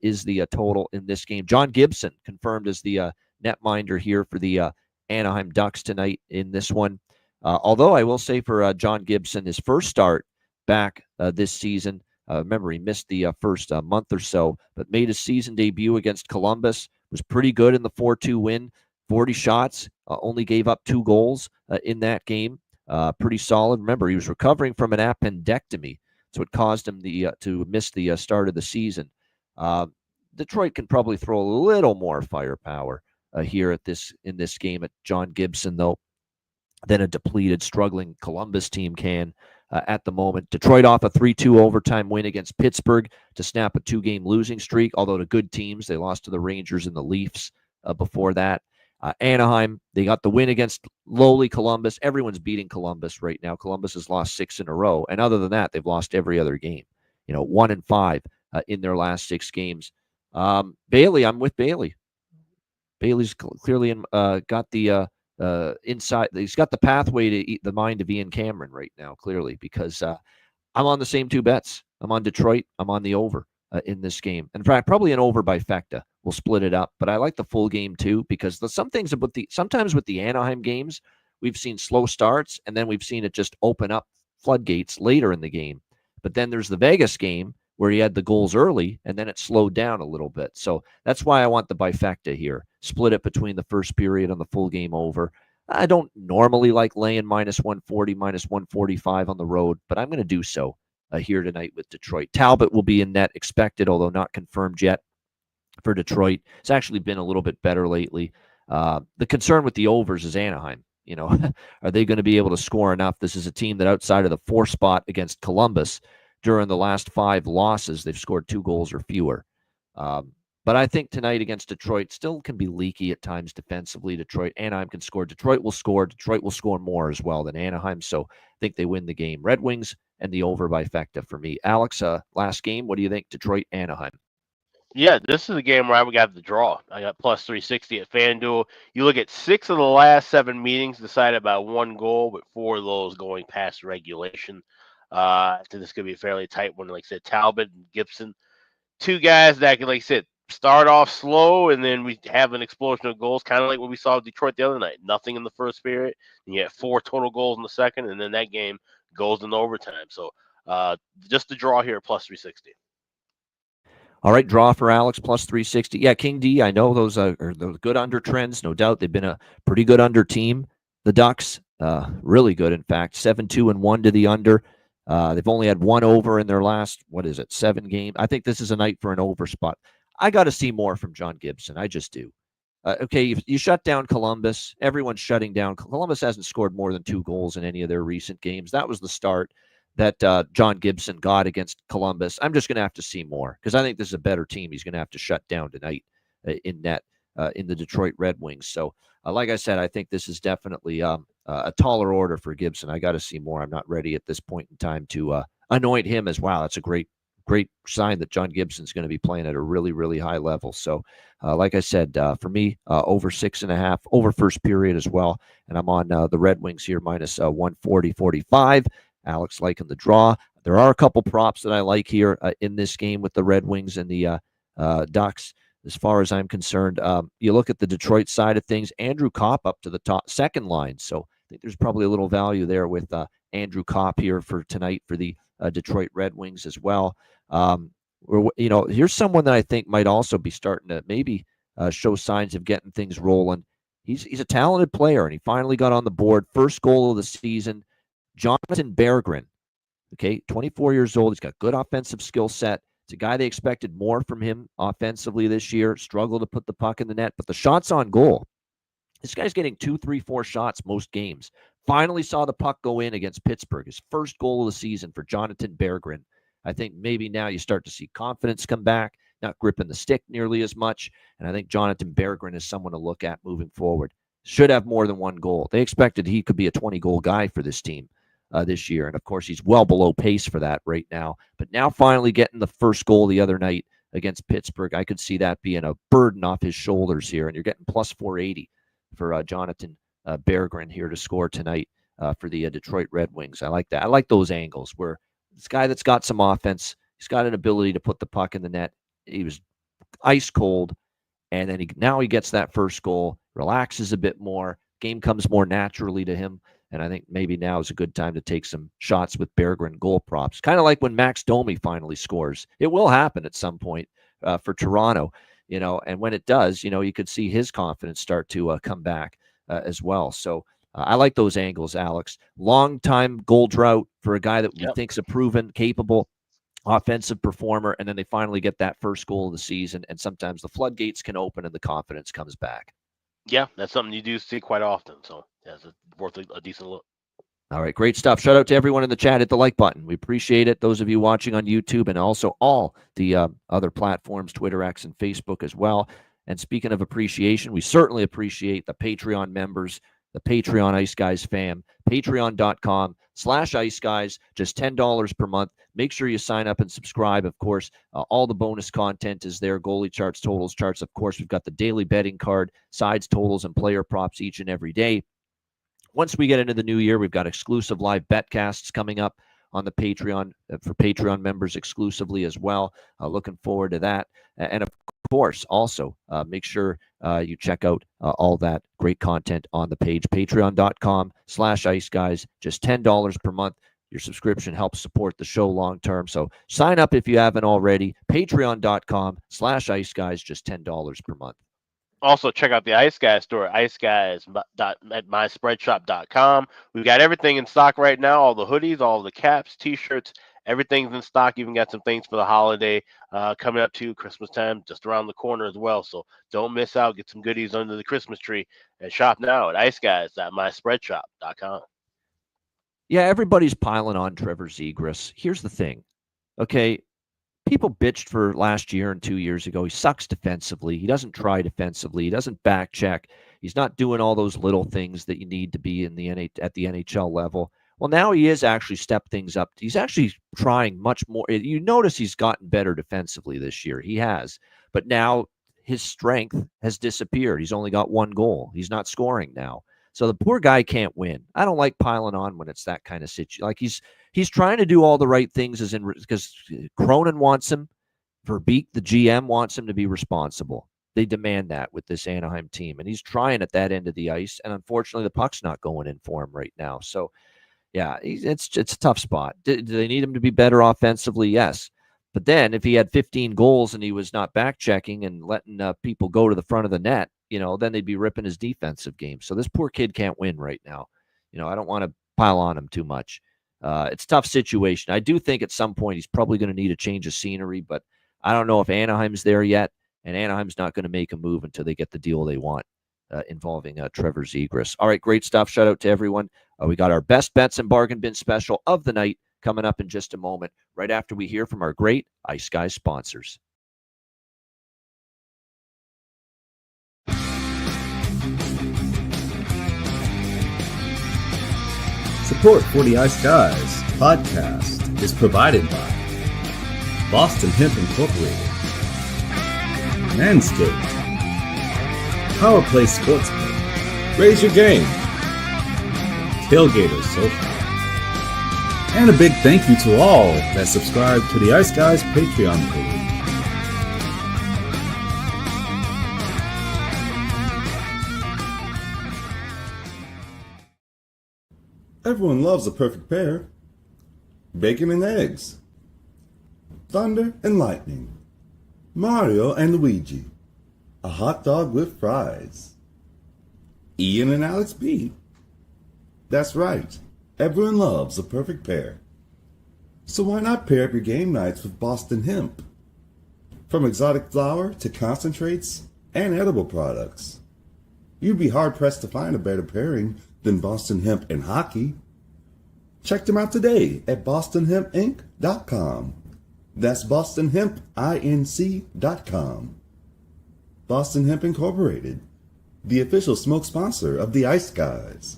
is the total in this game. John Gibson confirmed as the netminder here for the Anaheim Ducks tonight in this one. Although I will say for John Gibson, his first start back this season, remember he missed the first month or so, but made his season debut against Columbus, was pretty good in the 4-2 win, 40 shots, only gave up 2 goals in that game. Pretty solid. Remember, he was recovering from an appendectomy, so it caused him to miss the start of the season. Detroit can probably throw a little more firepower here in this game at John Gibson, though, than a depleted, struggling Columbus team can at the moment. Detroit off a 3-2 overtime win against Pittsburgh to snap a 2-game losing streak, although to good teams. They lost to the Rangers and the Leafs before that. Anaheim, they got the win against lowly Columbus. Everyone's beating Columbus right now. Columbus has lost 6 in a row. And other than that, they've lost every other game. 1-5 in their last 6 games. Bailey, I'm with Bailey. Bailey's clearly got the inside. He's got the pathway to eat the mind of Ian Cameron right now, clearly, because I'm on the same 2 bets. I'm on Detroit. I'm on the over in this game. In fact, probably an over by Fecta. We'll split it up, but I like the full game too, because sometimes with the Anaheim games, we've seen slow starts and then we've seen it just open up floodgates later in the game. But then there's the Vegas game where he had the goals early and then it slowed down a little bit. So that's why I want the bifecta here. Split it between the first period and the full game over. I don't normally like laying minus 140, minus 145 on the road, but I'm going to do so here tonight with Detroit. Talbot will be in net expected, although not confirmed yet for Detroit. It's actually been a little bit better lately. The concern with the overs is Anaheim. Are they going to be able to score enough? This is a team that outside of the 4 spot against Columbus during the last 5 losses, they've scored 2 goals or fewer. But I think tonight against Detroit still can be leaky at times defensively. Anaheim can score. Detroit will score. Detroit will score more as well than Anaheim. So I think they win the game. Red Wings and the over by Fecta for me. Alex, last game, what do you think? Detroit, Anaheim. Yeah, this is a game where I would got the draw. I got plus 360 at FanDuel. You look at 6 of the last 7 meetings decided by 1 goal, but 4 of those going past regulation. So this could be a fairly tight one. Like I said, Talbot and Gibson, 2 guys that can, like I said, start off slow and then we have an explosion of goals, kind of like what we saw with Detroit the other night. Nothing in the first period, and you had 4 total goals in the second, and then that game goes into overtime. So just the draw here, plus 360. All right, draw for Alex, plus 360. Yeah, King D, I know those are those good under trends, no doubt. They've been a pretty good under team. The Ducks, really good, in fact, 7-2-1 to the under. They've only had 1 over in their last, 7 games. I think this is a night for an over spot. I got to see more from John Gibson. I just do. Okay, you shut down Columbus. Everyone's shutting down. Columbus hasn't scored more than 2 goals in any of their recent games. That was the start that John Gibson got against Columbus. I'm just going to have to see more because I think this is a better team he's going to have to shut down tonight in net in the Detroit Red Wings. So, like I said, I think this is definitely a taller order for Gibson. I got to see more. I'm not ready at this point in time to anoint him as, wow, that's a great sign that John Gibson's going to be playing at a really, really high level. So, like I said, for me, over 6.5, over first period as well. And I'm on the Red Wings here, minus 140-45. Alex liking the draw. There are a couple props that I like here in this game with the Red Wings and the Ducks. As far as I'm concerned, you look at the Detroit side of things, Andrew Kopp up to the top second line. So I think there's probably a little value there with Andrew Kopp here for tonight for the Detroit Red Wings as well. Here's someone that I think might also be starting to maybe show signs of getting things rolling. He's a talented player, and he finally got on the board. First goal of the season. Jonathan Berggren, 24 years old. He's got good offensive skill set. It's a guy they expected more from him offensively this year. Struggled to put the puck in the net, but the shots on goal. This guy's getting 2, 3, 4 shots most games. Finally saw the puck go in against Pittsburgh. His first goal of the season for Jonathan Berggren. I think maybe now you start to see confidence come back, not gripping the stick nearly as much. And I think Jonathan Berggren is someone to look at moving forward. should have more than one goal. They expected he could be a 20-goal guy for this team this year. And, of course, he's well below pace for that right now. But now finally getting the first goal the other night against Pittsburgh, I could see that being a burden off his shoulders here. And you're getting plus 480 for Jonathan Berggren here to score tonight for the Detroit Red Wings. I like that. I like those angles where this guy that's got some offense, he's got an ability to put the puck in the net. He was ice cold, and then now he gets that first goal, relaxes a bit more, game comes more naturally to him, and I think maybe now is a good time to take some shots with Berggren goal props. Kind of like when Max Domi finally scores. It will happen at some point for Toronto, and when it does, you could see his confidence start to come back as well. So I like those angles, Alex. Long-time goal drought for a guy that we think's a proven, capable offensive performer, and then they finally get that first goal of the season, and sometimes the floodgates can open and the confidence comes back. Yeah, that's something you do see quite often. So yeah, it's worth a decent look. All right, great stuff. Shout out to everyone in the chat. Hit the like button. We appreciate it. Those of you watching on YouTube and also all the other platforms, Twitter, X, and Facebook as well. And speaking of appreciation, we certainly appreciate the Patreon members, the Patreon Ice Guys fam, patreon.com/Ice Guys, just $10 per month. Make sure you sign up and subscribe. Of course, all the bonus content is there. Goalie charts, totals charts. Of course, we've got the daily betting card, sides, totals, and player props each and every day. Once we get into the new year, we've got exclusive live betcasts coming up on the Patreon for Patreon members exclusively as well. Looking forward to that. And of course, also make sure you check out all that great content on the page, patreon.com/Ice Guys, just $10 per month. Your subscription helps support the show long term. So sign up if you haven't already. Patreon.com/Ice Guys, just $10 per month. Also, check out the Ice Guys store, iceguys.myspreadshop.com. We've got everything in stock right now, all the hoodies, all the caps, T-shirts, everything's in stock. Even got some things for the holiday coming up to Christmas time, just around the corner as well. So don't miss out. Get some goodies under the Christmas tree and shop now at iceguys.myspreadshop.com. Yeah, everybody's piling on Trevor Zegras. Here's the thing. Okay, people bitched for last year and 2 years ago. He sucks defensively. He doesn't try defensively. He doesn't back check. He's not doing all those little things that you need to be in at the NHL level. Well, now he is actually stepped things up. He's actually trying much more. You notice he's gotten better defensively this year. He has. But now his strength has disappeared. He's only got one goal. He's not scoring now. So the poor guy can't win. I don't like piling on when it's that kind of situation. Like he's trying to do all the right things because Cronin wants him. Verbeek, the GM, wants him to be responsible. They demand that with this Anaheim team. And he's trying at that end of the ice. And unfortunately, the puck's not going in for him right now. So, yeah, it's a tough spot. Do they need him to be better offensively? Yes. But then if he had 15 goals and he was not back checking and letting people go to the front of the net, then they'd be ripping his defensive game. So this poor kid can't win right now. I don't want to pile on him too much. It's a tough situation. I do think at some point he's probably going to need a change of scenery, but I don't know if Anaheim's there yet, and Anaheim's not going to make a move until they get the deal they want involving Trevor Zegras. All right, great stuff. Shout out to everyone. We got our best bets and bargain bin special of the night coming up in just a moment, right after we hear from our great Ice Guys sponsors. Support for the Ice Guys podcast is provided by Boston Hemp Incorporated, Manscaped, Power Play Sportsbook, Raise Your Game, Tailgater Sofa, and a big thank you to all that subscribe to the Ice Guys Patreon page. Everyone loves a perfect pair. Bacon and eggs. Thunder and lightning. Mario and Luigi. A hot dog with fries. Ian and Alex B. That's right. Everyone loves a perfect pair. So why not pair up your game nights with Boston Hemp? From exotic flower to concentrates and edible products. You'd be hard-pressed to find a better pairing than Boston Hemp and Hockey. Check them out today at bostonhempinc.com. That's bostonhempinc.com. Boston Hemp Incorporated. the official smoke sponsor of the Ice Guys.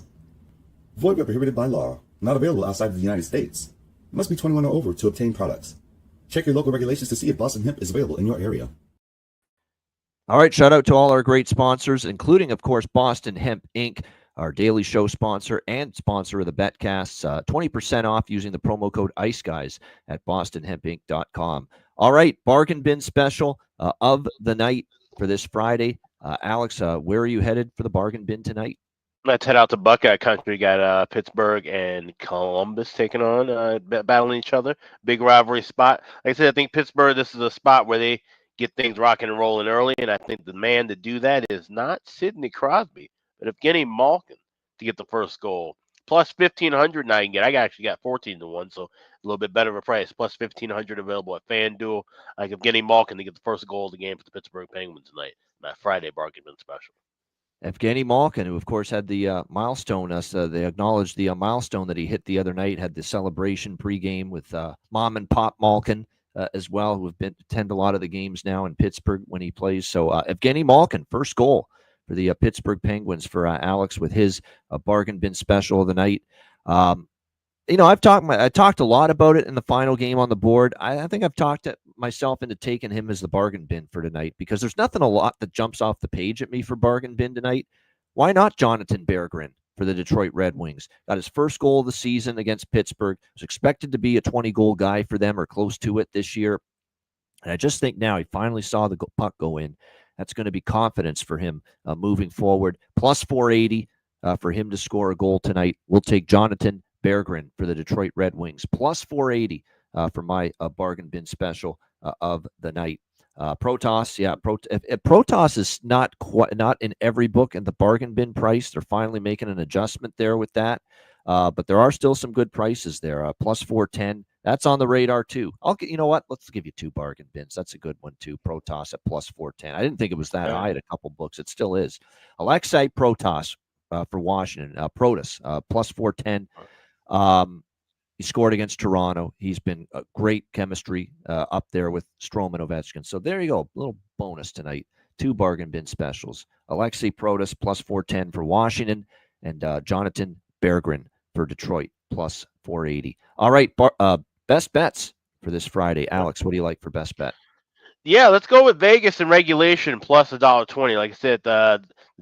Void where prohibited by law. Not available outside of the United States. Must be 21 or over to obtain products. Check your local regulations to see if Boston Hemp is available in your area. All right, shout out to all our great sponsors, including, of course, Boston Hemp Inc., our daily show sponsor and sponsor of the Betcasts. 20% off using the promo code IceGuys at bostonhempinc.com. All right, bargain bin special of the night for this Friday. Alex, where are you headed for the bargain bin tonight? Let's head out to Buckeye Country. Got Pittsburgh and Columbus taking on, battling each other. Big rivalry spot. Like I said, I think Pittsburgh, this is a spot where they get things rocking and rolling early, and I think the man to do that is not Sidney Crosby, but Evgeny Malkin to get the first goal. Plus 1,500 now you can get. I actually got 14-1, so a little bit better of a price. Plus 1,500 available at FanDuel. Like Evgeny Malkin to get the first goal of the game for the Pittsburgh Penguins tonight. My Friday bargain bin special. Evgeny Malkin, who, of course, had the milestone. They acknowledged the milestone that he hit the other night, had the celebration pregame with Mom and Pop Malkin as well, who have attend a lot of the games now in Pittsburgh when he plays. So Evgeny Malkin, first goal for the Pittsburgh Penguins for Alex with his bargain bin special of the night. I talked a lot about it in the final game on the board. I think I've talked myself into taking him as the bargain bin for tonight because there's nothing a lot that jumps off the page at me for bargain bin tonight. Why not Jonathan Berggren for the Detroit Red Wings? Got his first goal of the season against Pittsburgh. Was expected to be a 20-goal guy for them or close to it this year. And I just think now he finally saw the puck go in. That's going to be confidence for him moving forward. Plus 480 for him to score a goal tonight. We'll take Jonathan Berggren for the Detroit Red Wings. Plus 480 for my bargain bin special of the night. Protoss, if Protoss is not in every book in the bargain bin price. They're finally making an adjustment there with that. But there are still some good prices there. Plus 410. That's on the radar too. You know what? Let's give you two bargain bins. That's a good one too. Protoss at plus 410. I didn't think it was that high at a couple books. It still is. Alexei Protoss for Washington. Protoss plus 410. He scored against Toronto. He's been a great chemistry up there with Stroman Ovechkin. So there you go. A little bonus tonight. Two bargain bin specials. Alexei Protoss plus 410 for Washington and Jonathan Berggren for Detroit plus 480. All right. Best bets for this Friday. Alex, what do you like for best bet? Yeah, let's go with Vegas in regulation plus $1.20. Like I said,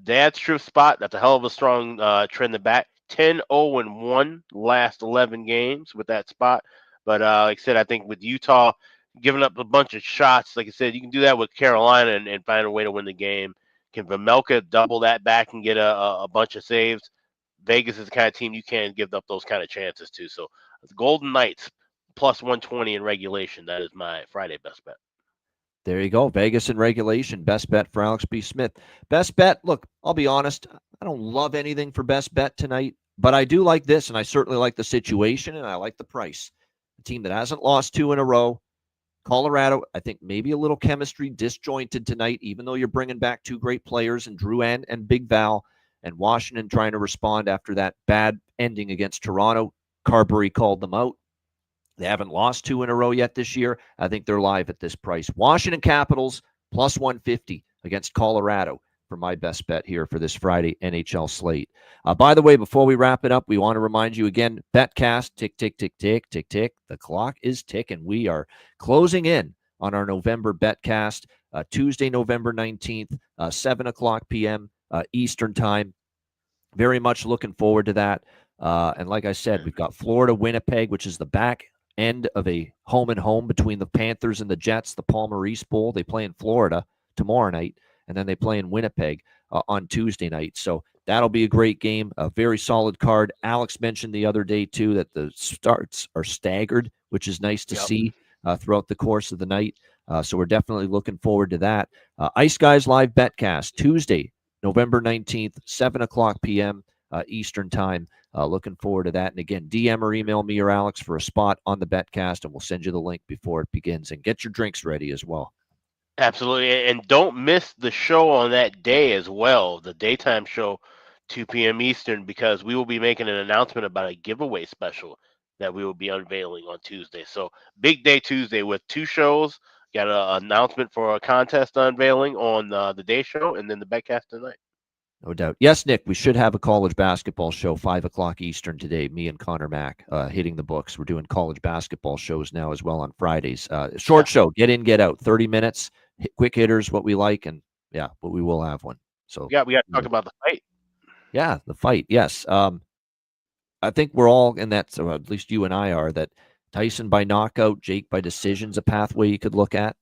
Dad's Truth spot. That's a hell of a strong trend in the back. 10-0-1 last 11 games with that spot. But like I said, I think with Utah giving up a bunch of shots, like I said, you can do that with Carolina and find a way to win the game. Can Vemelka double that back and get a bunch of saves? Vegas is the kind of team you can't give up those kind of chances to. So the Golden Knights plus 120 in regulation. That is my Friday best bet. There you go. Vegas in regulation. Best bet for Alex B. Smith. Best bet. Look, I'll be honest. I don't love anything for best bet tonight, but I do like this, and I certainly like the situation, and I like the price. A team that hasn't lost 2 in a row. Colorado, I think maybe a little chemistry disjointed tonight, even though you're bringing back 2 great players in Drew and Big Val, and Washington trying to respond after that bad ending against Toronto. Carberry called them out. They haven't lost 2 in a row yet this year. I think they're live at this price. Washington Capitals plus 150 against Colorado for my best bet here for this Friday NHL slate. By the way, before we wrap it up, we want to remind you again, Betcast, tick, tick, tick, tick, tick, tick. The clock is ticking. We are closing in on our November Betcast, Tuesday, November 19th, 7 o'clock p.m. Eastern time. Very much looking forward to that. And like I said, we've got Florida, Winnipeg, which is the back end of a home between the Panthers and the Jets, the Paul Maurice Bowl. They play in Florida tomorrow night, and then they play in Winnipeg on Tuesday night. So that'll be a great game, a very solid card. Alex mentioned the other day, too, that the starts are staggered, which is nice to see throughout the course of the night. So we're definitely looking forward to that. Ice Guys Live Betcast, Tuesday, November 19th, 7 o'clock p.m. Eastern time. Looking forward to that. And again, DM or email me or Alex for a spot on the Betcast, and we'll send you the link before it begins. And get your drinks ready as well. Absolutely. And don't miss the show on that day as well, the daytime show, 2 p.m. Eastern, because we will be making an announcement about a giveaway special that we will be unveiling on Tuesday. So big day Tuesday with 2 shows. Got an announcement for a contest unveiling on the day show and then the Betcast tonight. No doubt. Yes, Nick, we should have a college basketball show, 5 o'clock Eastern today. Me and Connor Mack hitting the books. We're doing college basketball shows now as well on Fridays. Short show, get in, get out, 30 minutes, quick hitters, what we like, and yeah, but we will have one. So we got to talk about the fight. Yeah, the fight, yes. I think we're all in that, so at least you and I are, that Tyson by knockout, Jake by decision's a pathway you could look at.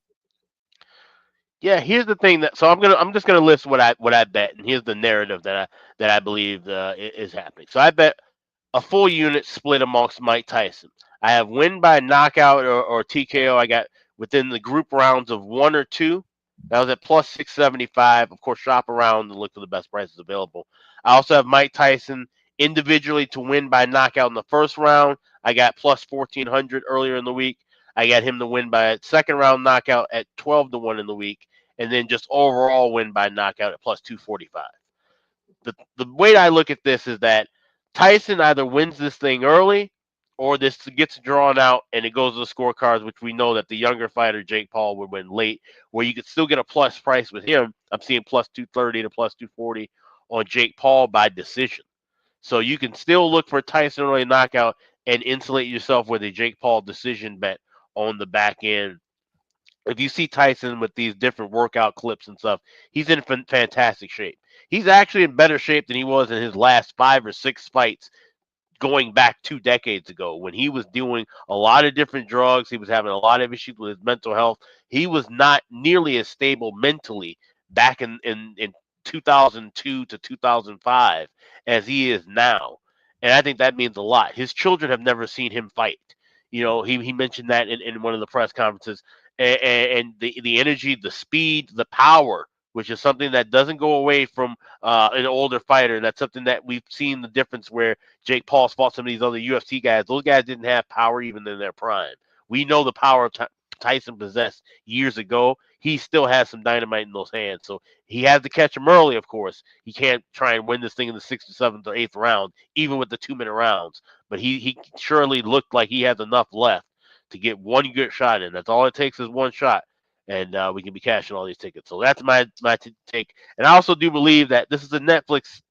Yeah, here's the thing I'm just gonna list what I bet, and here's the narrative that I believe is happening. So I bet a full unit split amongst Mike Tyson. I have win by knockout or TKO. I got within the group rounds of 1 or 2. That was at plus 675. Of course, shop around and look for the best prices available. I also have Mike Tyson individually to win by knockout in the first round. I got plus 1,400 earlier in the week. I got him to win by second round knockout at 12-1 in the week. And then just overall win by knockout at plus 245. The way I look at this is that Tyson either wins this thing early or this gets drawn out and it goes to the scorecards, which we know that the younger fighter, Jake Paul, would win late, where you could still get a plus price with him. I'm seeing plus 230 to plus 240 on Jake Paul by decision. So you can still look for Tyson early knockout and insulate yourself with a Jake Paul decision bet on the back end. If you see Tyson with these different workout clips and stuff, he's in fantastic shape. He's actually in better shape than he was in his last 5 or 6 fights going back 2 decades ago when he was doing a lot of different drugs. He was having a lot of issues with his mental health. He was not nearly as stable mentally back in 2002 to 2005 as he is now. And I think that means a lot. His children have never seen him fight. You know, he mentioned that in one of the press conferences. And the energy, the speed, the power, which is something that doesn't go away from an older fighter. And that's something that we've seen the difference where Jake Paul's fought some of these other UFC guys. Those guys didn't have power even in their prime. We know the power Tyson possessed years ago. He still has some dynamite in those hands. So he has to catch him early, of course. He can't try and win this thing in the 6th, 7th, or 8th round, even with the 2-minute rounds. But he surely looked like he has enough left to get one good shot in. That's all it takes is one shot, and we can be cashing all these tickets. So that's my take. And I also do believe that this is a Netflix,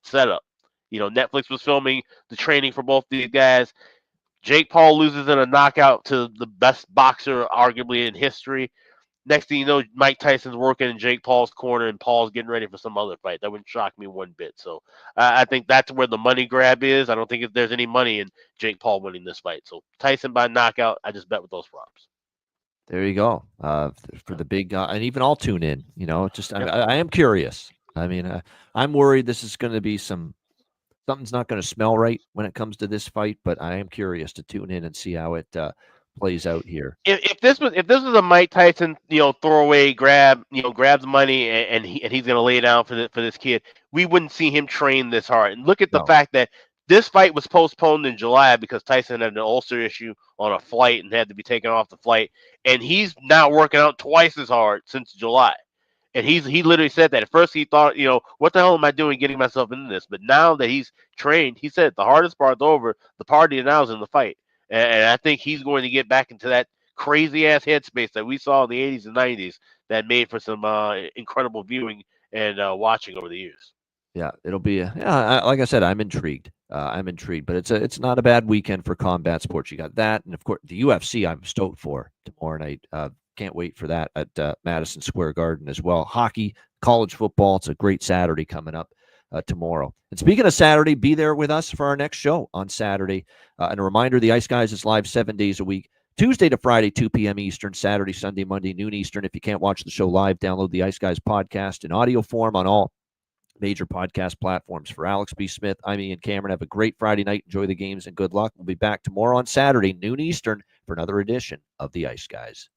setup. Netflix was filming the training for both these guys. Jake Paul loses in a knockout to the best boxer arguably in history. Next thing you know, Mike Tyson's working in Jake Paul's corner, and Paul's getting ready for some other fight. That wouldn't shock me one bit. So I think that's where the money grab is. I don't think there's any money in Jake Paul winning this fight. So Tyson by knockout, I just bet with those props. There you go. For the big, and even I'll tune in. I am curious. I mean, I'm worried this is going to be something's not going to smell right when it comes to this fight, but I am curious to tune in and see how it plays out here. If this was a Mike Tyson, throwaway grab the money and he's going to lay down for this kid, we wouldn't see him train this hard. And look at the fact that this fight was postponed in July because Tyson had an ulcer issue on a flight and had to be taken off the flight, and he's now working out twice as hard since July. And he literally said that at first he thought, what the hell am I doing getting myself into this? But now that he's trained, he said the hardest part's over. The party now is in the fight. And I think he's going to get back into that crazy-ass headspace that we saw in the 80s and 90s that made for some incredible viewing and watching over the years. Yeah, it'll be like I said, I'm intrigued. But it's not a bad weekend for combat sports. You got that, and of course the UFC I'm stoked for tomorrow night. Can't wait for that at Madison Square Garden as well. Hockey, college football. It's a great Saturday coming up tomorrow. And speaking of Saturday, be there with us for our next show on Saturday. And a reminder, the Ice Guys is live 7 days a week, Tuesday to Friday, 2 p.m. Eastern, Saturday, Sunday, Monday, noon Eastern. If you can't watch the show live, download the Ice Guys podcast in audio form on all major podcast platforms. For Alex B. Smith, I'm Ian Cameron. Have a great Friday night. Enjoy the games and good luck. We'll be back tomorrow on Saturday, noon Eastern, for another edition of the Ice Guys.